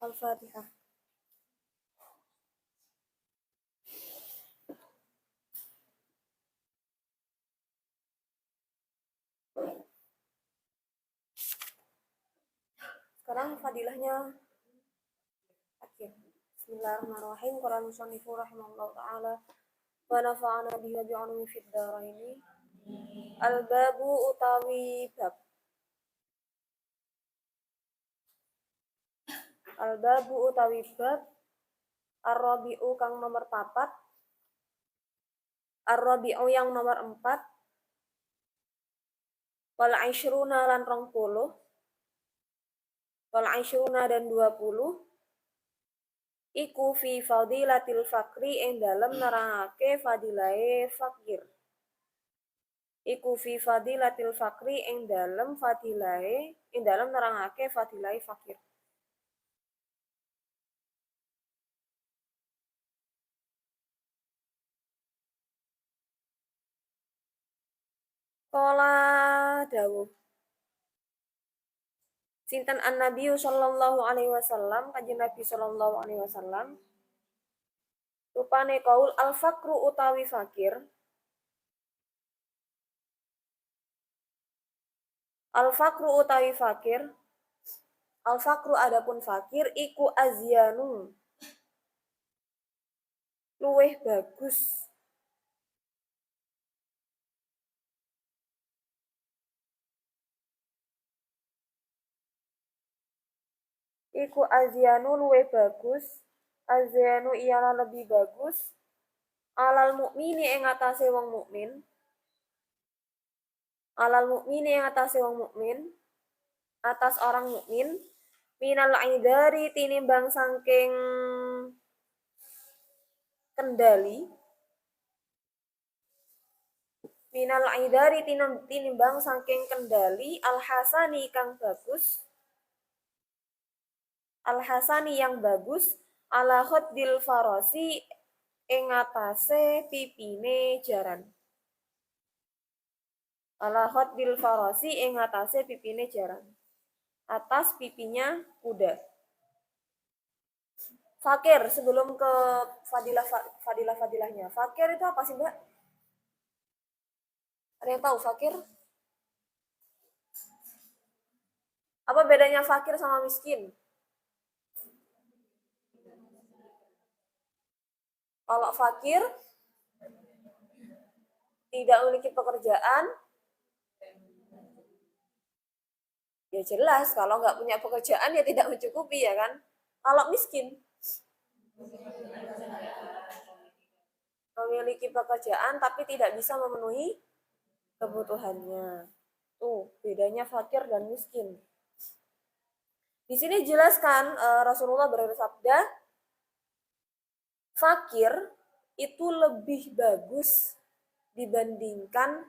Al-Fatihah. Sekarang fadilahnya akhir. Bismillahirrahmanirrahim. Qala musannifu rahimahullah ta'ala wa nafa'ana bihi wa bi'ulumi fid dharaini. Al-babu utawi bab. Al-babu utawi bab. Ar-rabi'u kang nomor 4. Ar-rabi'u yang nomor 4. Wal aisyruna lan 20. Wal aisyruna dan 20. Iku fi fadilatil fakri ing dalem nerangake fadilahe fakir. Iku fi fadilatil fakri ing dalem nerangake fadilahe fakir. Kala dawuh sinten an-nabi sallallahu alaihi wasallam, kanjeng Nabi sallallahu alaihi wasallam, rupane kaul al-fakru utawi fakir. Al-fakru utawi fakir. Al-fakru adapun fakir iku azyanu. Luweh bagus. Iku azyanu luweh bagus. Azyanu ialah lebih bagus. Alal mukmini ing atase wong mukmin. Alal mukmini ing atase wong mukmin. Atas orang mukmin. Minal aidari tinimbang saking kendali. Minal aidari tinimbang saking kendali. Al-hasani kang bagus. Al-hasani yang bagus. Ala khaddil farasi ing atase pipine jaran. Ala khaddil farasi ing atase pipine jaran. Atas pipinya kuda. Fakir sebelum ke fadilah-fadilahnya. Fakir itu apa sih, Mbak? Ada yang tahu fakir? Apa bedanya fakir sama miskin? Kalau fakir tidak memiliki pekerjaan, ya jelas kalau nggak punya pekerjaan ya tidak mencukupi ya kan. Kalau miskin memiliki pekerjaan tapi tidak bisa memenuhi kebutuhannya. Tuh bedanya fakir dan miskin. Di sini jelaskan Rasulullah bersabda, fakir itu lebih bagus dibandingkan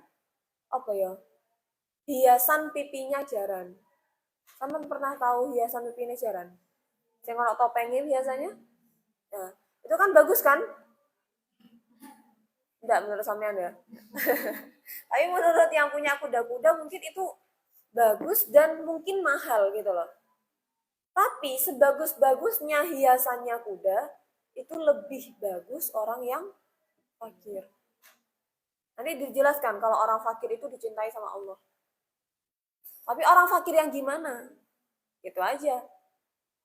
hiasan pipinya jaran. Kamu pernah tahu hiasan pipinya jaran? Yang kalau topengnya biasanya? Nah, itu kan bagus kan? Enggak menurut sampean ya. Tapi menurut yang punya kuda-kuda mungkin itu bagus dan mungkin mahal gitu loh. Tapi sebagus-bagusnya hiasannya kuda, itu lebih bagus orang yang fakir. Nanti dijelaskan kalau orang fakir itu dicintai sama Allah. Tapi orang fakir yang gimana? Gitu aja.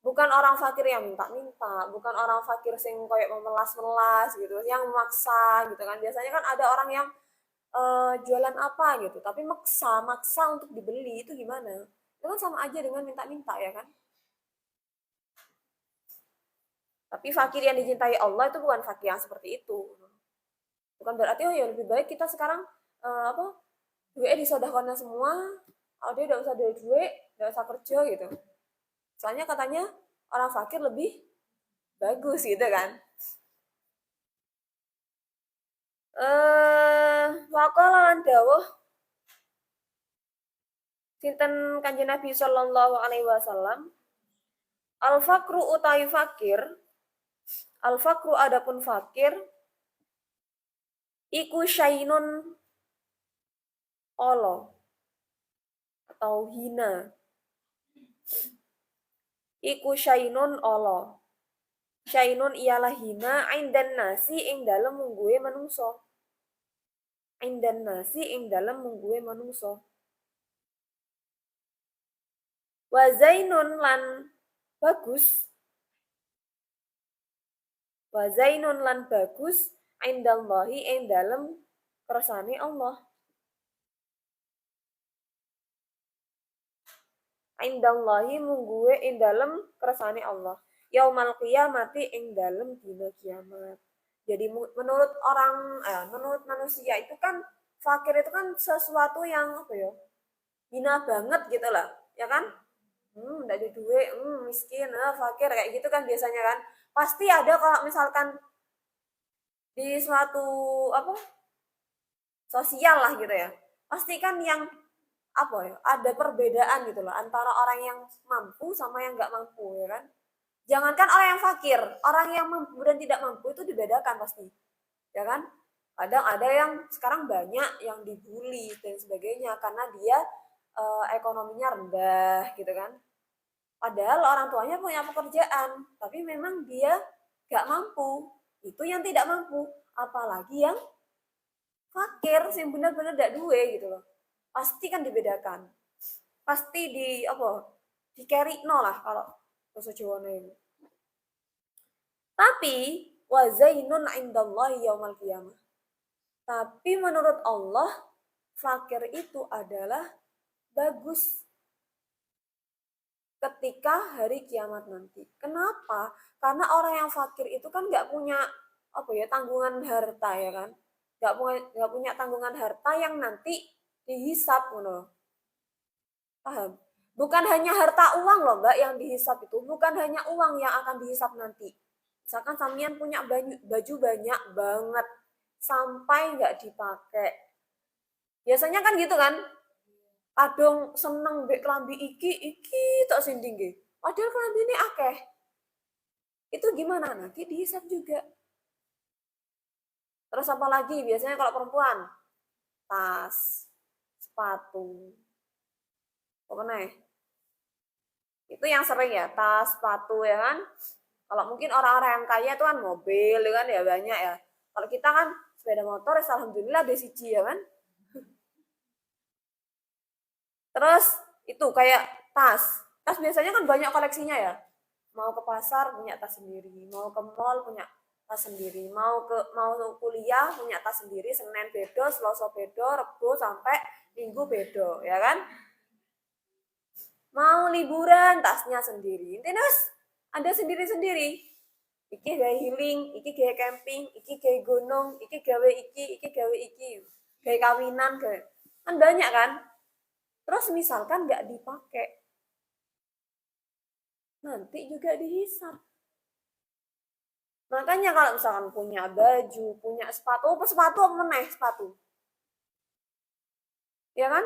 Bukan orang fakir yang minta-minta, bukan orang fakir sing kayak memelas-melas gitu, yang memaksa gitu kan. Biasanya kan ada orang yang jualan apa gitu, tapi maksa untuk dibeli, itu gimana? Itu kan sama aja dengan minta-minta ya kan? Tapi fakir yang dicintai Allah itu bukan fakir yang seperti itu. Bukan berarti ya lebih baik kita sekarang duitnya disodahkannya semua, dia udah usah duit, udah usah kerja gitu. Soalnya katanya orang fakir lebih bagus gitu kan. Waqala lan dawuh sinten Kanjeng Nabi sallallahu alaihi wasallam, al-fakru utawi fakir, al-fakru adapun fakir iku syainun olo atau hina. iku syainun Allah. Syainun ialah hina indan nasi ing dalem mungguhe manungsa. Indan nasi ing dalem mungguhe manungsa. Wa zainun lan bagus. Wa zainun lan bagus indallahi ing dalem kersane Allah. Indallahi mungguhe ing dalem kersane Allah. Yaumal qiyamati ing dalem dina kiamat. Jadi menurut menurut manusia itu kan fakir itu kan sesuatu yang apa ya? Hina banget gitu lah, ya kan? Enggak ada duit, miskin, fakir kayak gitu kan biasanya kan. Pasti ada kalau misalkan di suatu apa? Sosial lah gitu ya. Pasti kan yang apa ya? Ada perbedaan gitu loh antara orang yang mampu sama yang nggak mampu ya kan. Jangankan orang yang fakir, orang yang mampu dan tidak mampu itu dibedakan pasti. Ya kan? Kadang ada yang sekarang banyak yang dibully dan sebagainya karena dia ekonominya rendah gitu kan. Padahal orang tuanya punya pekerjaan, tapi memang dia gak mampu. Itu yang tidak mampu. Apalagi yang fakir, sih benar-benar gak duwe gitu loh. Pasti kan dibedakan. Pasti di apa? Di carry no lah kalau bahasa Jawa ini. Tapi wa zainun indallahi yaumal qiyamah. Tapi menurut Allah, fakir itu adalah bagus ketika hari kiamat nanti. Kenapa? Karena orang yang fakir itu kan nggak punya apa ya tanggungan harta ya kan, nggak punya tanggungan harta yang nanti dihisap loh. Paham? Bukan hanya harta uang loh mbak yang dihisap itu, bukan hanya uang yang akan dihisap nanti. Misalkan sampean punya baju banyak banget sampai nggak dipakai. Biasanya kan gitu kan, kadang seneng mbek klambi iki tok sinding nggih. Padahal klambi ini akeh. Itu gimana? Nanti dihisap juga. Terus apa lagi? Biasanya kalau perempuan, tas, sepatu. Apa nih? Itu yang sering ya, tas, sepatu ya kan. Kalau mungkin orang-orang yang kaya itu kan mobil ya kan ya banyak ya. Kalau kita kan sepeda motor ya alhamdulillah ada siji ya kan. Terus itu kayak tas. Tas biasanya kan banyak koleksinya ya. Mau ke pasar punya tas sendiri, mau ke mall punya tas sendiri, mau kuliah punya tas sendiri, Senin bedo, Selasa bedo, Rebo sampai Minggu bedo, ya kan? Mau liburan tasnya sendiri. Intinya ada sendiri-sendiri. Iki gawe healing, iki gawe camping, iki gawe gunung, iki gawe iki gawe iki. Gawe kawinan, gawe. Kan banyak kan? Terus misalkan nggak dipakai, nanti juga dihisap. Makanya kalau misalkan punya baju, punya sepatu, sepatu apa meneh sepatu? Ya kan?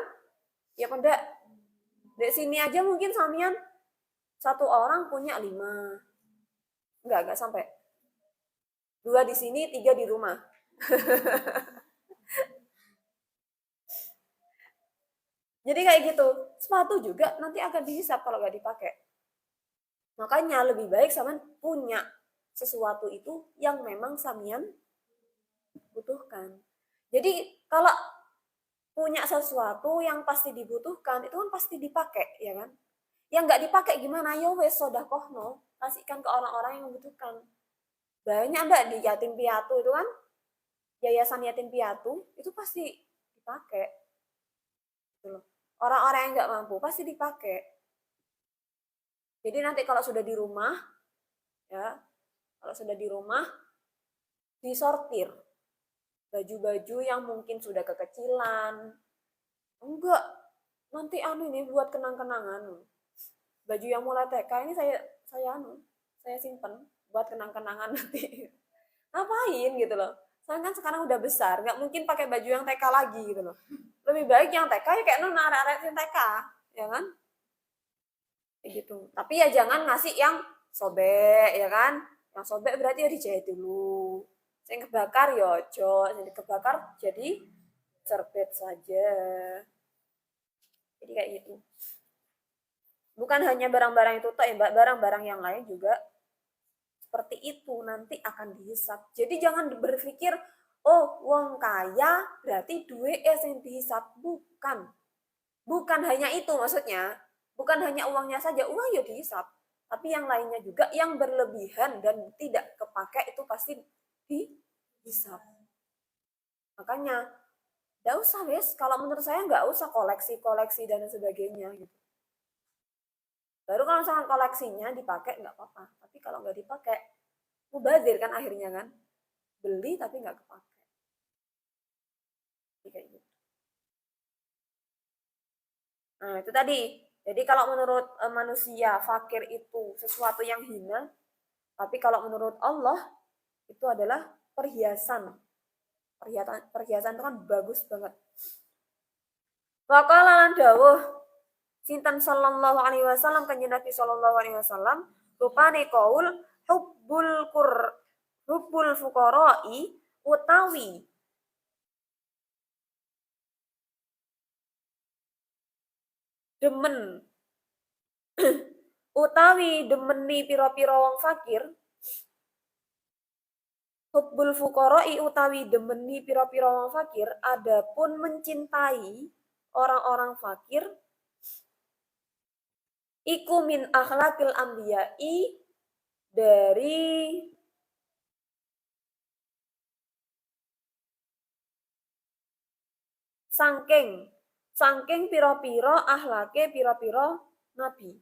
Ya pada di sini aja mungkin samian satu orang punya 5. Enggak sampai. 2 di sini, 3 di rumah. Jadi kayak gitu. Sepatu juga nanti akan dihisap kalau nggak dipakai. Makanya lebih baik samian punya sesuatu itu yang memang samian butuhkan. Jadi kalau punya sesuatu yang pasti dibutuhkan itu kan pasti dipakai ya kan, yang nggak dipakai gimana, yo wes sodakohno, kasihkan ke orang-orang yang membutuhkan. Banyak mbak di yatim piatu itu kan, yayasan yatim piatu itu pasti dipakai gitu loh. Orang-orang yang nggak mampu pasti dipakai. Jadi nanti kalau sudah di rumah ya, kalau sudah di rumah disortir baju-baju yang mungkin sudah kekecilan, enggak nanti ini buat kenang-kenangan. Baju yang mulai TK ini saya simpen buat kenang-kenangan nanti. Ngapain gitu loh, saya kan sekarang udah besar, nggak mungkin pakai baju yang TK lagi gitu loh. Lebih baik yang TK ya kayak nona arek-arek yang TK ya kan, kayak gitu. Tapi ya jangan ngasih yang sobek ya kan, yang sobek berarti ya dijahit dulu. Yang kebakar ya ojo, yang kebakar jadi cerbet saja. Jadi kayak gitu. Bukan hanya barang-barang itu toh ya, Mbak, barang-barang yang lain juga seperti itu nanti akan dihisap. Jadi jangan berpikir, oh wong kaya berarti duit yang dihisap. Bukan. Bukan hanya itu maksudnya. Bukan hanya uangnya saja, uang ya dihisap. Tapi yang lainnya juga yang berlebihan dan tidak kepake itu pasti dihisap. Makanya nggak usah wes, kalau menurut saya nggak usah koleksi-koleksi dan sebagainya gitu. Baru kalau misalkan koleksinya dipakai nggak apa-apa. Tapi kalau nggak dipakai, mubazir kan akhirnya kan. Beli tapi nggak kepake. Kayak gitu. Nah itu tadi. Jadi kalau menurut manusia fakir itu sesuatu yang hina, tapi kalau menurut Allah itu adalah perhiasan. Perhiasan itu kan bagus banget. Waqala lan dawuh sinten sallallahu alaihi wasallam kanjeng Nabi sallallahu alaihi wasallam rupane qaul hubbul fuqara'i utawi demen utawi demeni pira-pira wong fakir hubbul fuqara'i utawi demeni pira-pira wong fakir adapun mencintai orang-orang fakir iku min akhlakil anbiya'i dari sangking piro-piro ahlake piro-piro nabi.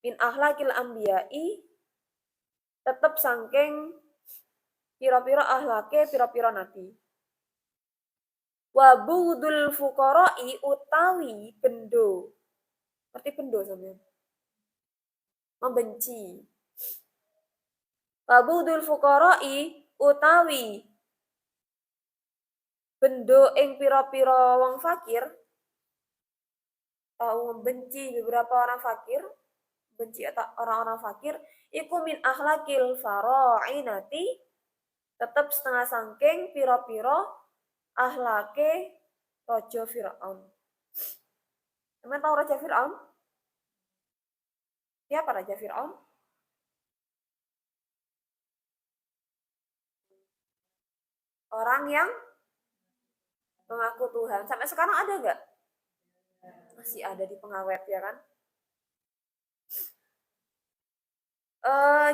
Min akhlakil anbiya'i tetap sangking piro-piro ahlake piro-piro nabi. Wa bughdul fuqara'i utawi bendo. Berarti bendo sampeyan. Membenci. Wa bughdul fuqara'i utawi bendo ing pira-pira wong fakir atau membenci beberapa orang fakir, benci orang-orang fakir, iku min akhlakil fara'inati tetap setengah sangking pira-pira ahlake Raja Fir'aun. Teman tahu Raja Fir'aun? Siapa Raja Fir'aun? Orang yang mengaku Tuhan. Sampai sekarang ada nggak? Masih ada di pengawet ya kan?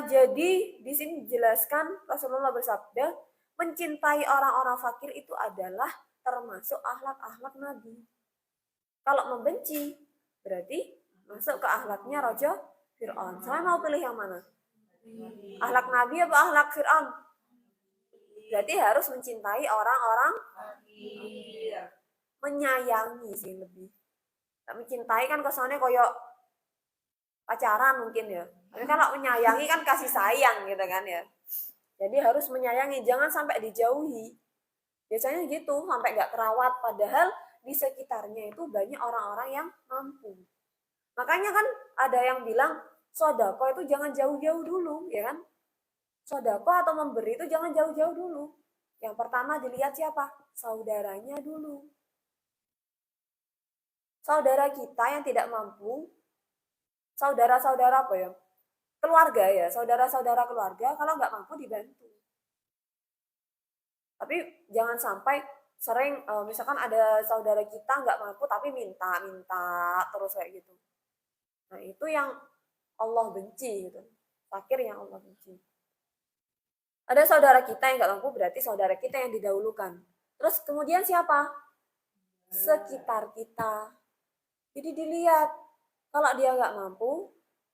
Jadi di sini dijelaskan Rasulullah bersabda, mencintai orang-orang fakir itu adalah termasuk akhlak-akhlak Nabi. Kalau membenci berarti masuk ke akhlaknya Raja Fir'aun. Saya mau pilih yang mana? Akhlak Nabi apa akhlak Fir'aun? Berarti harus mencintai orang-orang menyayangi sih lebih. Mencintai kan kesannya koyok pacaran mungkin ya. Tapi kalau menyayangi kan kasih sayang gitu kan ya. Jadi harus menyayangi, jangan sampai dijauhi. Biasanya gitu, sampai nggak terawat. Padahal di sekitarnya itu banyak orang-orang yang mampu. Makanya kan ada yang bilang, sodako itu jangan jauh-jauh dulu, ya kan? Sodako atau memberi itu jangan jauh-jauh dulu. Yang pertama dilihat siapa? Saudaranya dulu. Saudara kita yang tidak mampu, saudara-saudara apa ya? Keluarga ya, saudara-saudara keluarga kalau nggak mampu dibantu. Tapi jangan sampai sering misalkan ada saudara kita nggak mampu tapi minta terus kayak gitu. Nah itu yang Allah benci gitu. Fakir yang Allah benci. Ada saudara kita yang nggak mampu berarti saudara kita yang didahulukan. Terus kemudian siapa? Sekitar kita. Jadi dilihat kalau dia nggak mampu,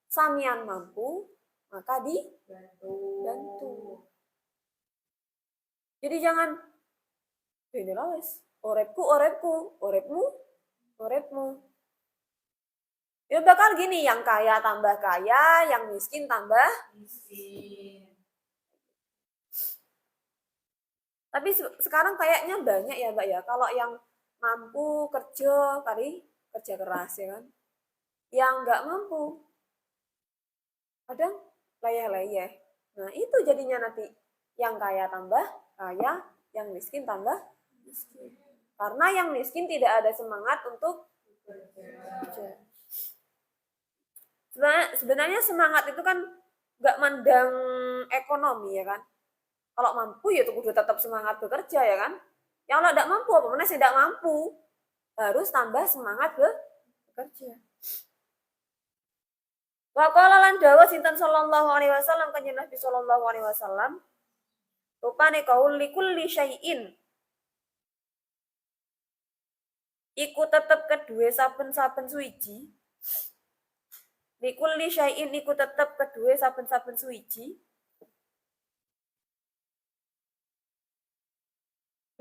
samian mampu, maka dibantu. Jadi jangan ini lah wes, orepku, orepmu. Ya bakal gini, yang kaya tambah kaya, yang miskin tambah miskin. Tapi sekarang kayaknya banyak ya Mbak ya, kalau yang mampu kerja, kerja keras ya kan. Yang nggak mampu, kadang leyeh-leyeh. Nah itu jadinya nanti yang kaya tambah kaya, yang miskin tambah miskin. Karena yang miskin tidak ada semangat untuk kerja. Sebenarnya semangat itu kan nggak mandang ekonomi ya kan. Kalau mampu ya kudu tetap semangat bekerja ya kan. Yang kalau tidak mampu apa mana sih tidak mampu, harus tambah semangat bekerja. Wa qala lan dawa sinten sallallahu alaihi wasallam kanjeng Nabi sallallahu alaihi wasallam, rupane kaul likulli syai'in iku tetep kedue saben-saben suwiji. Likulli syai'in iku tetep kedue saben-saben suwiji.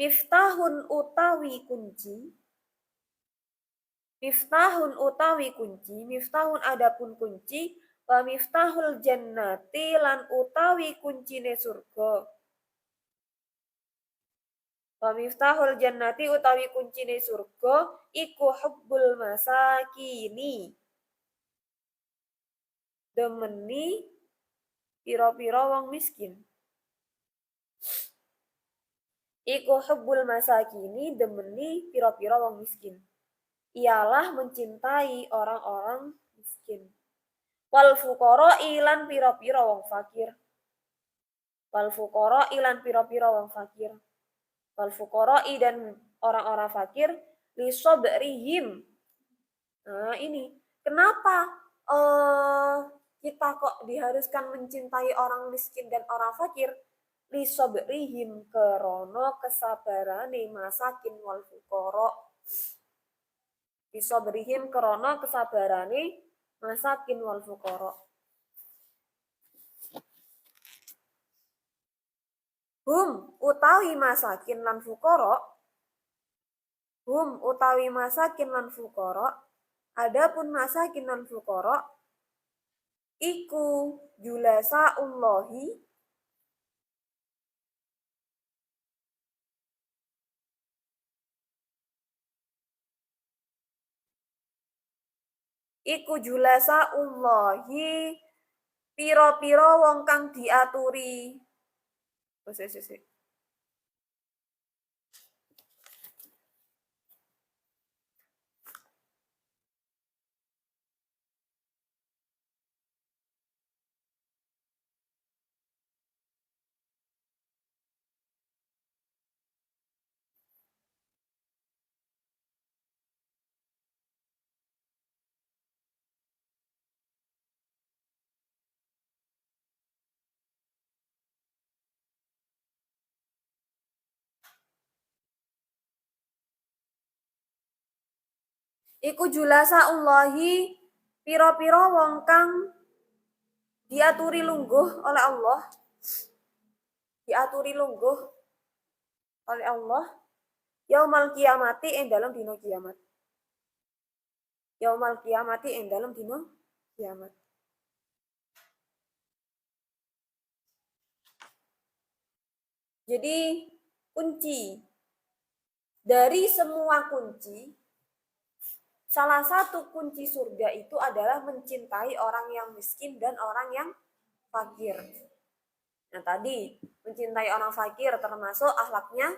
Miftahun utawi kunci. Miftahun utawi kunci, miftahun adapun kunci, wa miftahul jannati lan utawi kuncine surga. Wa miftahul jannati utawi kuncine surga iku hubbul masakini. Demeni pira-pira wong miskin. Iku hubbul masakini demeni pira-pira wong miskin. Ialah mencintai orang-orang miskin. Wal fuqara ilan pira-pira wong fakir. Wal fuqara ilan pira-pira wong fakir. Wal fuqara dan orang-orang fakir li sabrihim. Nah, ini kenapa kita kok diharuskan mencintai orang miskin dan orang fakir? Li sabrihim kerono kesabarane masakin wal fuqara. Bisa berihim krono kesabarane masakin wal fuqara. Hum utawi masakin lan fuqara. Hum utawi masakin lan fuqara. Adapun masakin lan fuqara iku julasaullahi iku julasaullahi pira-pira wong kang diaturi. Iku julasaullahi pira-pira wong kang diaturi lungguh oleh Allah. Diaturi lungguh oleh Allah yaumal kiamati ing dalam dino kiamat. Yaumal kiamati ing dalam dino kiamat. Jadi kunci dari semua kunci, salah satu kunci surga itu adalah mencintai orang yang miskin dan orang yang fakir. Nah tadi mencintai orang fakir termasuk akhlaknya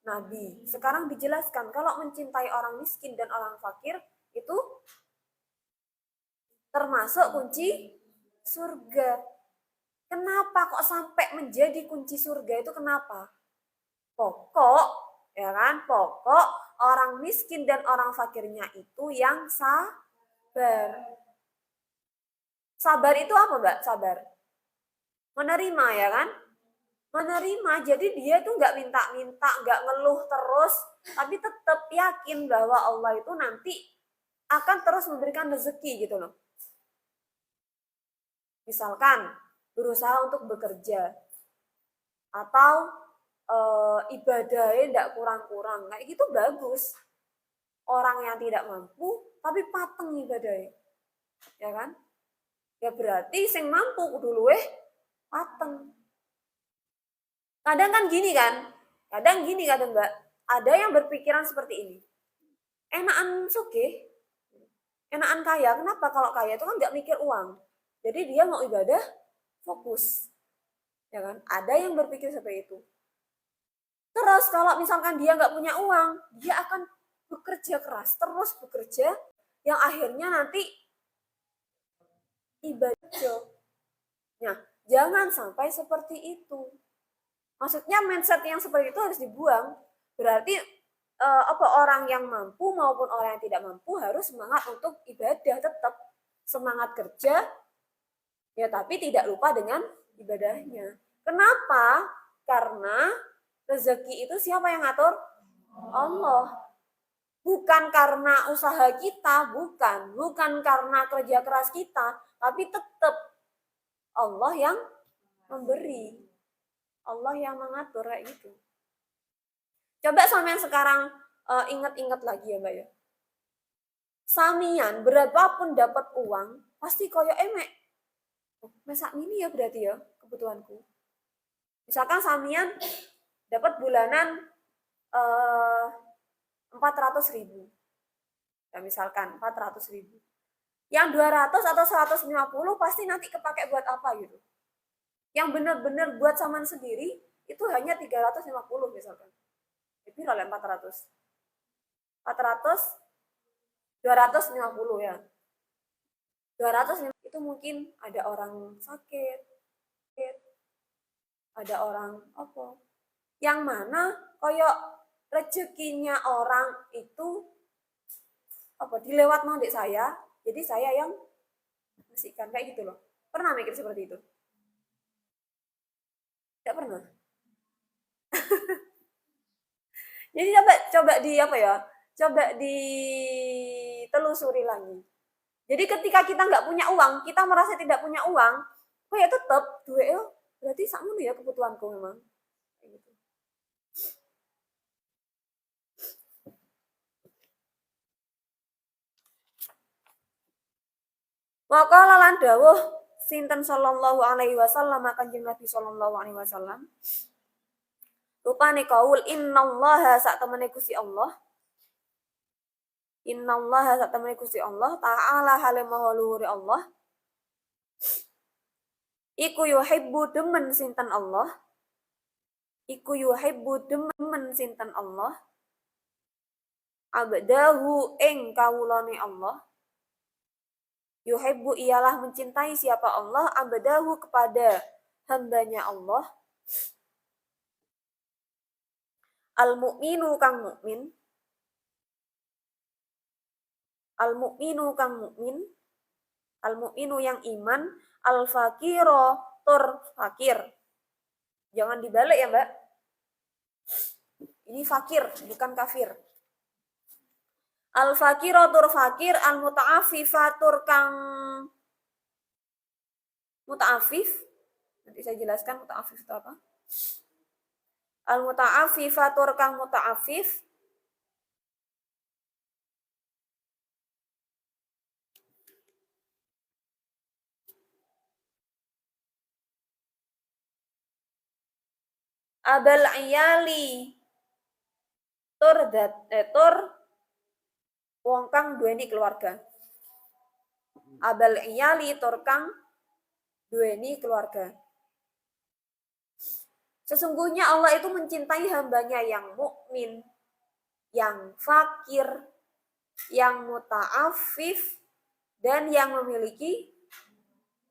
Nabi. Sekarang dijelaskan kalau mencintai orang miskin dan orang fakir itu termasuk kunci surga. Kenapa kok sampai menjadi kunci surga itu kenapa? Pokok, ya kan? Pokok orang miskin dan orang fakirnya itu yang sabar. Sabar itu apa, Mbak? Sabar. Menerima, ya kan? Menerima, jadi dia tuh nggak minta-minta, nggak ngeluh terus, tapi tetap yakin bahwa Allah itu nanti akan terus memberikan rezeki gitu loh. Misalkan berusaha untuk bekerja atau ibadahnya tidak kurang-kurang, kayak gitu bagus. Orang yang tidak mampu tapi pateng ibadahnya, ya kan? Ya berarti sing mampu kudu luweh pateng. Kadang kan gini kan, kadang Mbak, ada yang berpikiran seperti ini. Enakan sugih, enakan kaya. Kenapa? Kalau kaya itu kan nggak mikir uang. Jadi dia mau ibadah fokus, ya kan? Ada yang berpikir seperti itu. Terus kalau misalkan dia nggak punya uang, dia akan bekerja keras, terus bekerja, yang akhirnya nanti ibadah. Nah, jangan sampai seperti itu. Maksudnya mindset yang seperti itu harus dibuang. Berarti orang yang mampu maupun orang yang tidak mampu harus semangat untuk ibadah, tetap semangat kerja ya, tapi tidak lupa dengan ibadahnya. Kenapa? Karena rezeki itu siapa yang ngatur? Allah. Bukan karena usaha kita, bukan karena kerja keras kita, tapi tetap Allah yang memberi. Allah yang mengatur kayak gitu. Coba sampean sekarang ingat-ingat lagi ya, Mbak ya. Samian berapapun dapat uang, pasti koyo emek. Mesak ini ya berarti ya kebutuhanku. Misalkan samian dapat bulanan 400.000. Ya misalkan 400.000. Yang 200 atau 150 pasti nanti kepake buat apa gitu. Yang benar-benar buat saman sendiri itu hanya 350 misalkan. Jadi oleh 400. 250 ya. 250 itu mungkin ada orang sakit, ada orang apa. Yang mana koyok rezekinya orang itu dilewat nondek saya, jadi saya yang ngasihkan kayak gitu loh. Pernah mikir seperti itu? Tidak pernah. Jadi coba coba ditelusuri lagi. Jadi ketika kita nggak punya uang, kita merasa tidak punya uang, ya tetap duit ya berarti sakmono ya kebutuhanku memang. Gitu. Maka lan dawuh sinten sallallahu alaihi wasallam Kanjeng Nabi sallallahu alaihi wasallam. Rupane kaul innallaha sak temene Gusti Allah. Innallaha sak temene Gusti Allah ta'ala hale maha luhur Allah. Iku yuhibbu demen sinten Allah. Iku yuhibbu demen sinten Allah. Abdahu ing kawulane Allah. Yuhibbu ialah mencintai siapa Allah, abdahu kepada hambanya Allah. Al-mu'minu kang mukmin. Al-mu'minu kang mukmin. Al-mu'minu yang iman, al-fakiro tur fakir. Jangan dibalik ya, Mbak. Ini fakir, bukan kafir. Al-fakiro tur fakir, al-muta'afifa tur kang muta'afif. Nanti saya jelaskan muta'afif itu apa. Al-muta'afifa tur kang muta'afif. Abal iyali tur wong kang duweni keluarga. Abal iyali tur kang duweni keluarga. Sesungguhnya Allah itu mencintai hambanya yang mukmin, yang fakir, yang muta'afif, dan yang memiliki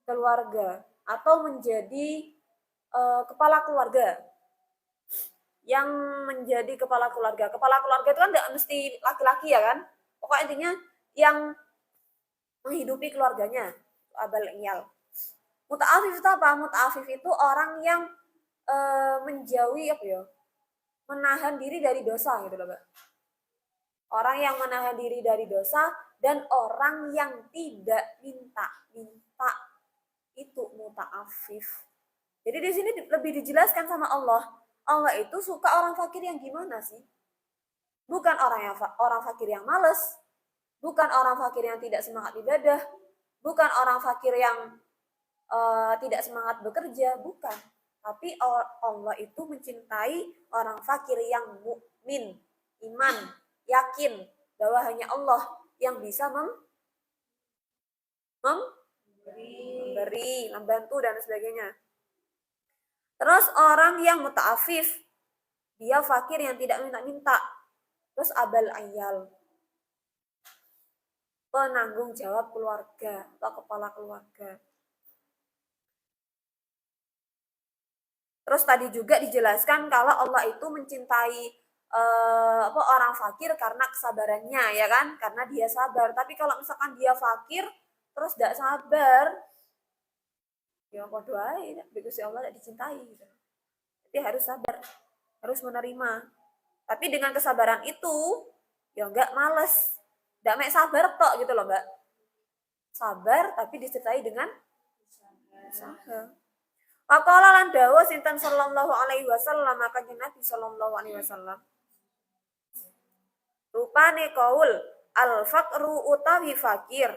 keluarga atau menjadi kepala keluarga. Yang menjadi kepala keluarga. Kepala keluarga itu kan tidak mesti laki-laki ya kan? Pokoknya intinya yang menghidupi keluarganya. Abal iyal. Muta'afif itu apa? Muta'afif itu orang yang menjauhi menahan diri dari dosa gitu loh, Mbak. Orang yang menahan diri dari dosa dan orang yang tidak minta itu muta'afif. Jadi di sini lebih dijelaskan sama Allah. Allah itu suka orang fakir yang gimana sih? Bukan orang fakir yang malas, bukan orang fakir yang tidak semangat ibadah, bukan orang fakir yang tidak semangat bekerja, bukan. Tapi Allah itu mencintai orang fakir yang mukmin, iman, yakin bahwa hanya Allah yang bisa memberi, membantu dan sebagainya. Terus orang yang muta'afif, dia fakir yang tidak minta-minta. Terus abal ayal. penanggung jawab keluarga atau kepala keluarga. Terus tadi juga dijelaskan kalau Allah itu mencintai orang fakir karena kesabarannya, ya kan? Karena dia sabar. Tapi kalau misalkan dia fakir terus tidak sabar, ya podo ae, begitu si Allah tidak dicintai gitu. Jadi harus sabar, harus menerima. Tapi dengan kesabaran itu ya enggak males, enggak mek sabar tok gitu loh, Mbak. Sabar tapi disertai dengan usaha. Faqala lan dawuh sinten sallallahu alaihi wasallam, kanjeng Nabi sallallahu alaihi wasallam. Rupane kaul al faqru utawi fakir.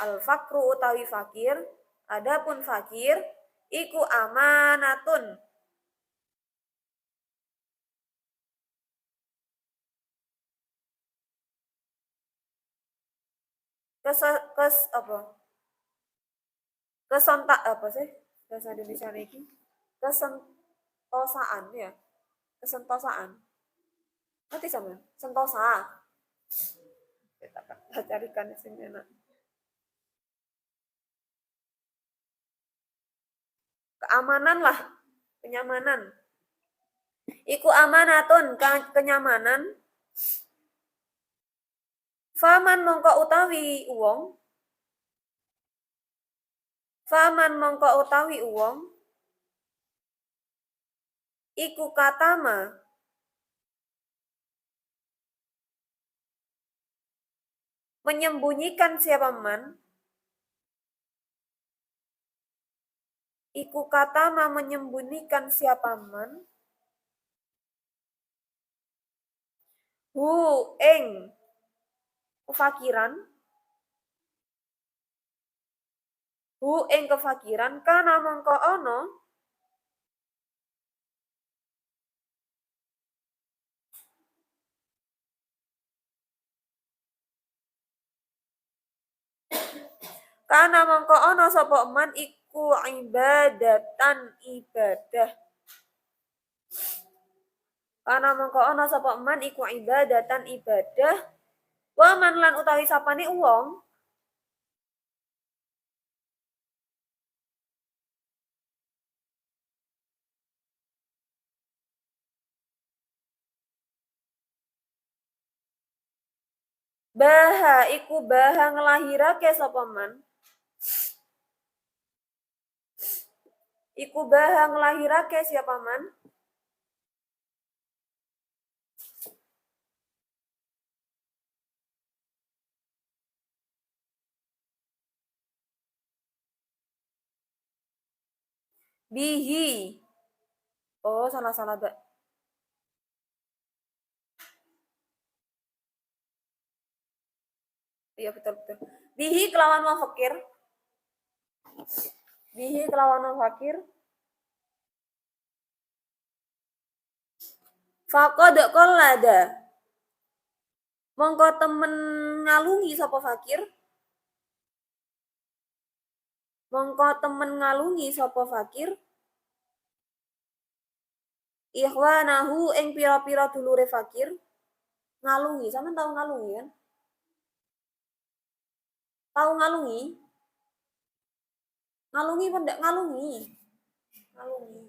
Al faqru utawi fakir, adapun fakir iku amanatun. Apa? Kesontak apa sih? Bahasa Indonesia ini kesentosaan ya. Kesentosaan. Nanti sama sentosa. Kita carikan di sini enak. Keamanan lah, kenyamanan. Iku amanatun, kenyamanan. Faman mongko utawi uwong. Faman mongko utawi uwong. Iku katama. Menyembunyikan siapa man. Iku katama menyembunyikan siapa man. Hu ing kefakiran. Hu ing kefakiran kana mongko ono kana mongko ono sapa man iku ibadatan ibadah. Kana mongko ono sapa man iku ibadatan ibadah. Wa man lan utawi sapane wong baha iku baha ngelahirake sapa man. Iku baha ngelahirake siapa man. Bihi. Oh, salah-salah, Mbak. Iya, betul-betul. Bihi kelawan wong fakir. Bihi kelawan wong fakir. Faqad qallada. Mongko temen ngalungi sapa fakir. Mongko temen ngalungi sapa fakir. Ikhwanahu ing pira-pira dulure fakir. Ngalungi, sampean tahu ngalungi kan? Tahu ngalungi? Ngalungi apa ndak ngalungi? Ngalungi.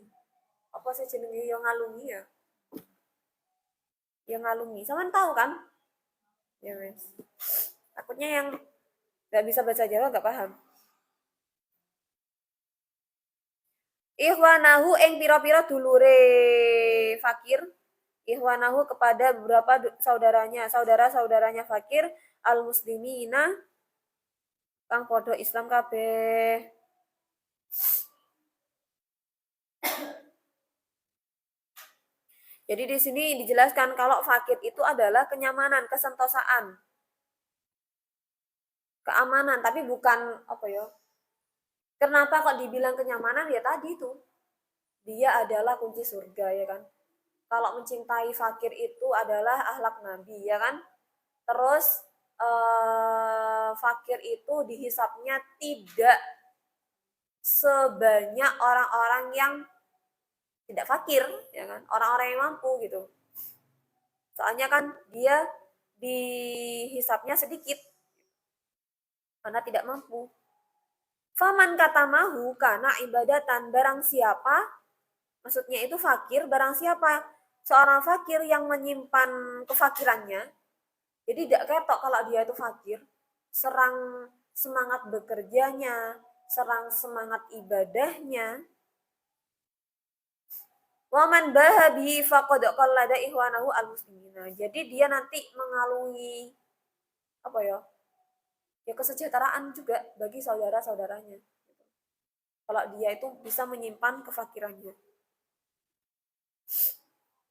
Apa sih jenenge yang ngalungi ya? Yang ngalungi. Sampean tahu kan? Ya wes. Takutnya yang nggak bisa baca Jawa nggak paham. Ikhwanahu ing pira-pira dulure fakir. Ikhwanahu kepada beberapa saudaranya, saudara-saudaranya fakir al muslimina kang podo Islam kabeh. Jadi di sini dijelaskan kalau fakir itu adalah kenyamanan, kesentosaan, keamanan, tapi bukan apa ya? Kenapa kok dibilang kenyamanan? Ya tadi itu, dia adalah kunci surga ya kan. Kalau mencintai fakir itu adalah akhlak Nabi ya kan. Terus fakir itu dihisapnya tidak sebanyak orang-orang yang tidak fakir ya kan, orang-orang yang mampu gitu. Soalnya kan dia dihisapnya sedikit karena tidak mampu. Faman katamahu kana ibadatan, barang siapa, maksudnya itu fakir, barang siapa seorang fakir yang menyimpan kefakirannya, jadi tidak ketok kalau dia itu fakir, serang semangat bekerjanya, serang semangat ibadahnya. Waman bahabi faqad qallada ihwanahu al-muslimina. Jadi dia nanti mengalungi apa ya? Ya kesejahteraan juga bagi saudara-saudaranya. Kalau dia itu bisa menyimpan kefakirannya.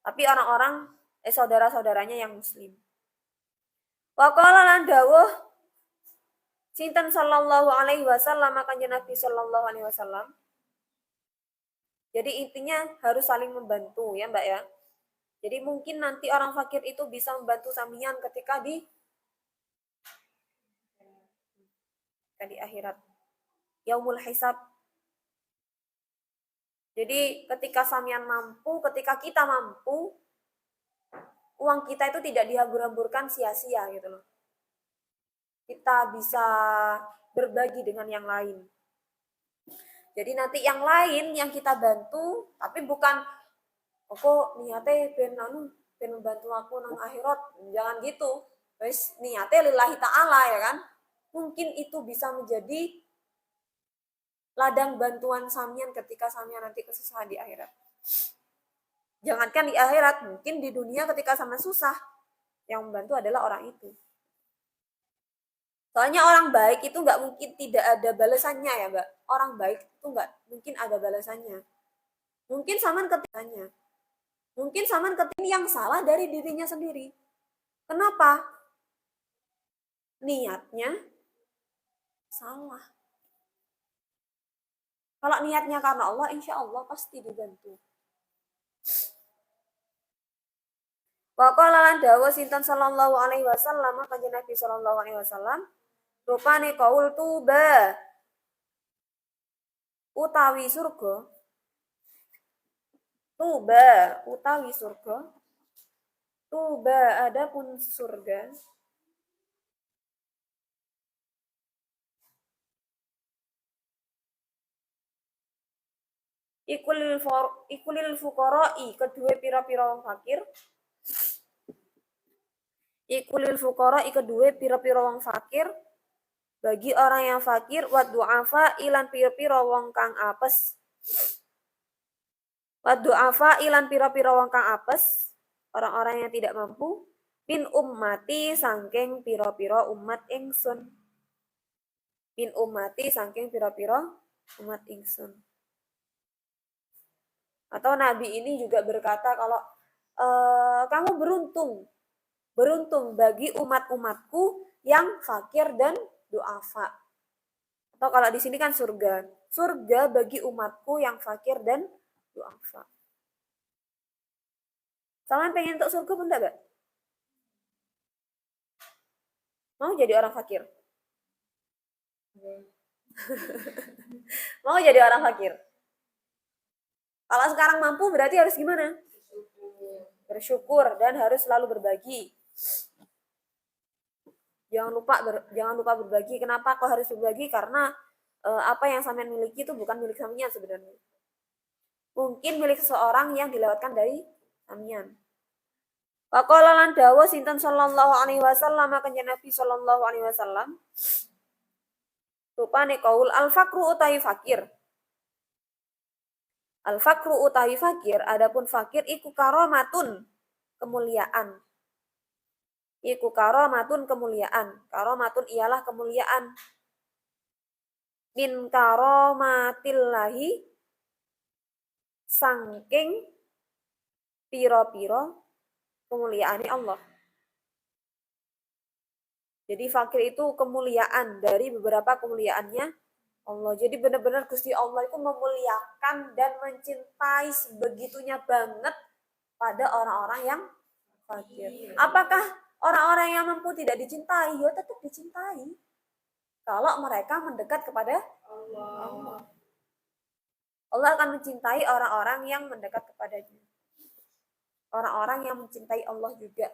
Tapi orang-orang saudara-saudaranya yang muslim. Wa qala lan dawuh sinten sallallahu alaihi wasallam, kanjeng Nabi sallallahu alaihi wasallam. Jadi intinya harus saling membantu ya Mbak ya. Jadi mungkin nanti orang fakir itu bisa membantu samian ketika di akhirat. Yaumul hisab. Jadi ketika samian mampu, ketika kita mampu, uang kita itu tidak dihambur-hamburkan sia-sia gitu loh. Kita bisa berbagi dengan yang lain. Jadi nanti yang lain yang kita bantu, tapi bukan kok niatnya ben membantu aku nang akhirat, jangan gitu. Wis niatnya lillahi ta'ala ya kan. Mungkin itu bisa menjadi ladang bantuan samian ketika samian nanti kesusahan di akhirat. Jangankan di akhirat, mungkin di dunia ketika sama susah, yang membantu adalah orang itu. Soalnya orang baik itu nggak mungkin tidak ada balasannya ya Mbak. Orang baik itu nggak mungkin ada balasannya. Mungkin saman ketikanya. Mungkin saman ketik yang salah dari dirinya sendiri. Kenapa? Niatnya salah. Kalau niatnya karena Allah, insya Allah pasti dibantu. Wa qala lan dawuh sinten sallallahu alaihi wasallam, kanjeng Nabi sallallahu alaihi wasallam, rupane qaul tuba utawi surga. Tuba utawi surga. Tuba adapun surga. Ikulil fuqara'i kedua pira-pira wong fakir. Ikulil fuqara'i kedua pira-pira wong fakir. Bagi orang yang fakir, wa du'afa ilan pira-pira wong kang apes. Wa du'afa ilan pira-pira wong kang apes, orang-orang yang tidak mampu, min ummati sangking pira-pira umat ingsun. Min ummati sangking pira-pira umat ingsun. Atau Nabi ini juga berkata kalau kamu beruntung bagi umat-umatku yang fakir dan du'afa. Atau kalau di sini kan surga bagi umatku yang fakir dan du'afa. Kalian pengen untuk surga pun enggak? Mau jadi orang fakir? Mau jadi orang fakir? Kalau sekarang mampu berarti harus gimana? Bersyukur dan harus selalu berbagi. Jangan lupa berbagi. Kenapa kok harus berbagi? Karena apa yang sampean miliki itu bukan milik sampean sebenarnya. Mungkin milik seseorang yang dilewatkan dari sampean. Faqala lan dawuh sinten sallallahu alaihi wasallam, kanjeng Nabi sallallahu alaihi wasallam, rupane qaul al-faqru utawi fakir. Al-faqru utawi fakir, adapun fakir iku karomatun, kemuliaan. Iku karomatun, kemuliaan. Karomatun ialah kemuliaan. Min karomatillahi, sangking piro-piro kemuliaannya Allah. Jadi fakir itu kemuliaan dari beberapa kemuliaannya Allah. Jadi benar-benar Gusti Allah itu memuliakan dan mencintai sebegitunya banget pada orang-orang yang fakir. Apakah orang-orang yang mampu tidak dicintai? Ya tetap dicintai. Kalau mereka mendekat kepada Allah. Allah akan mencintai orang-orang yang mendekat kepadanya. Orang-orang yang mencintai Allah juga.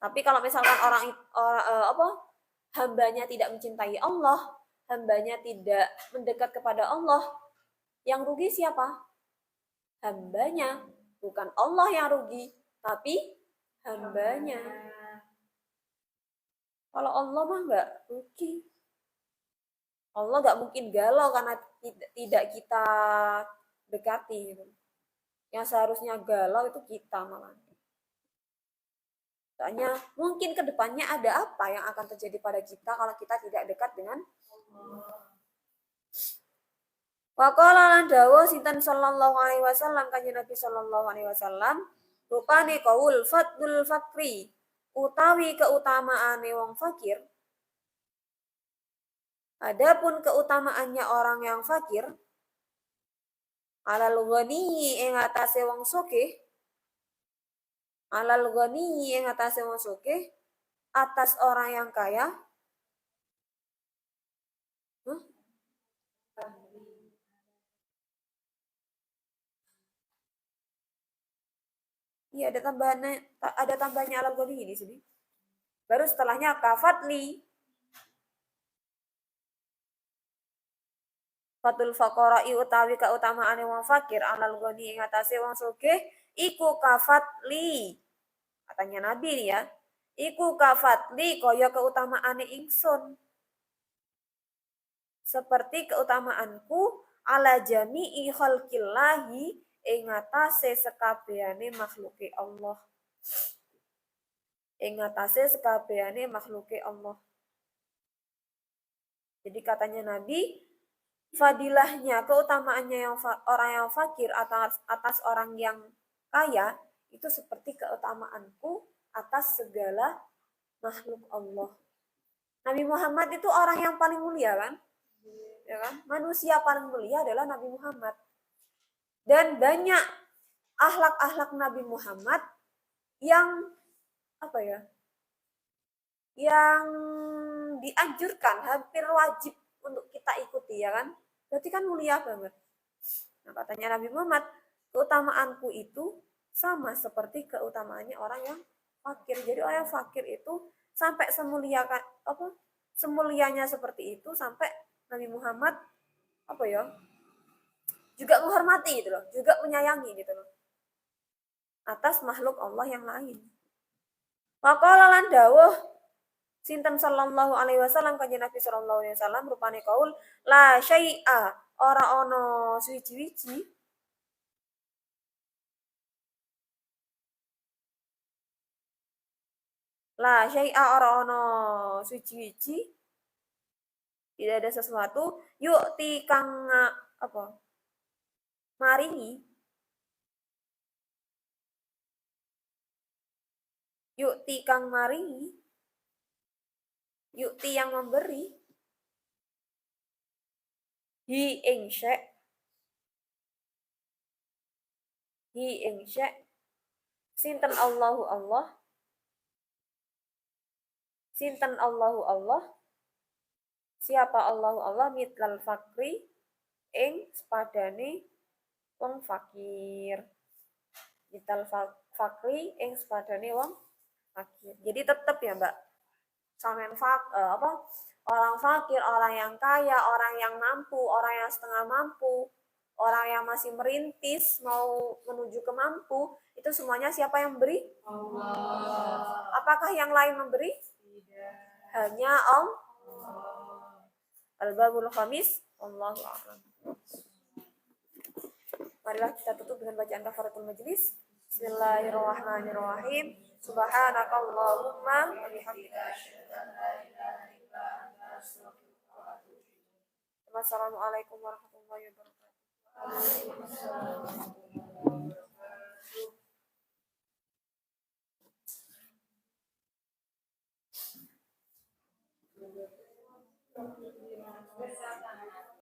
Tapi kalau misalkan hambanya tidak mencintai Allah, hambanya tidak mendekat kepada Allah, yang rugi siapa? Hambanya, bukan Allah yang rugi, tapi hambanya. Kalau Allah mah nggak rugi. Allah nggak mungkin galau karena tidak kita dekati gitu. Yang seharusnya galau itu kita malah. Soalnya mungkin kedepannya ada apa yang akan terjadi pada kita kalau kita tidak dekat dengan Allah. Waqala lan dawuh sinten sallallahu alaihi wasallam kanjeng Nabi sallallahu alaihi wasallam rupane qaul fadlul fakri utawi keutamaane wong fakir. Adapun keutamaannya orang yang fakir alal ghani ing atase wong sugih alal ghani ing atase wong sugih atas orang yang kaya. Iya ada tambahannya alal ghani di sini. Baru setelahnya kafatli. Fatul faqara'i utawi kautamaane wong fakir alal ghani ing atase wong sugih iku kafatli. Katanya Nabi nih ya. Iku kafatli kaya keutamaane ingsun. Seperti keutamaanku ala jami'i khalqillahi ing atase sekabehane makhluke Allah. Ing atase sekabehane makhluke Allah. Jadi katanya Nabi, fadilahnya, keutamaannya orang yang fakir atas orang yang kaya itu seperti keutamaanku atas segala makhluk Allah. Nabi Muhammad itu orang yang paling mulia kan? Ya kan? Manusia paling mulia adalah Nabi Muhammad. Dan banyak akhlak-akhlak Nabi Muhammad yang yang dianjurkan, hampir wajib untuk kita ikuti ya kan? Berarti kan mulia banget. Nah katanya Nabi Muhammad, keutamaanku itu sama seperti keutamaannya orang yang fakir. Jadi orang yang fakir itu sampai semulianya seperti itu sampai Nabi Muhammad juga menghormati gitu loh, juga menyayangi gitu loh atas makhluk Allah yang lain. Waqala lan dawuh sinten sallallahu alaihi wasallam kanjeng Nabi sallallahu alaihi wasallam rupane kaul la syai'a ora ono suwi-wiji la syai'a ora ono suwi-wiji tidak ada sesuatu yuk ti kang maringi yukti kang maringi, yukti yang memberi, hi ing syek, sinten Allahu Allah, sinten Allahu Allah, siapa Allahu Allah mitlal fakri ing sepadane wong fakir, mitlal fakri ing sepadane wong fakir. Jadi tetap ya Mbak, sampean orang fakir, orang yang kaya, orang yang mampu, orang yang setengah mampu, orang yang masih merintis mau menuju ke mampu, itu semuanya siapa yang memberi? Allah. Apakah yang lain memberi? Tidak. Hanya Allah. Al-Babul Khamis, Allahu a'lam. Marilah kita tutup dengan bacaan kafaratul majlis. Bismillahirrahmanirrahim. Subhanakallahumma wa bihamdika asyhadu an la ilaha illa anta astaghfiruka wa atubu ilaik. Wassalamualaikum warahmatullahi wabarakatuh. Waalaikumsalam.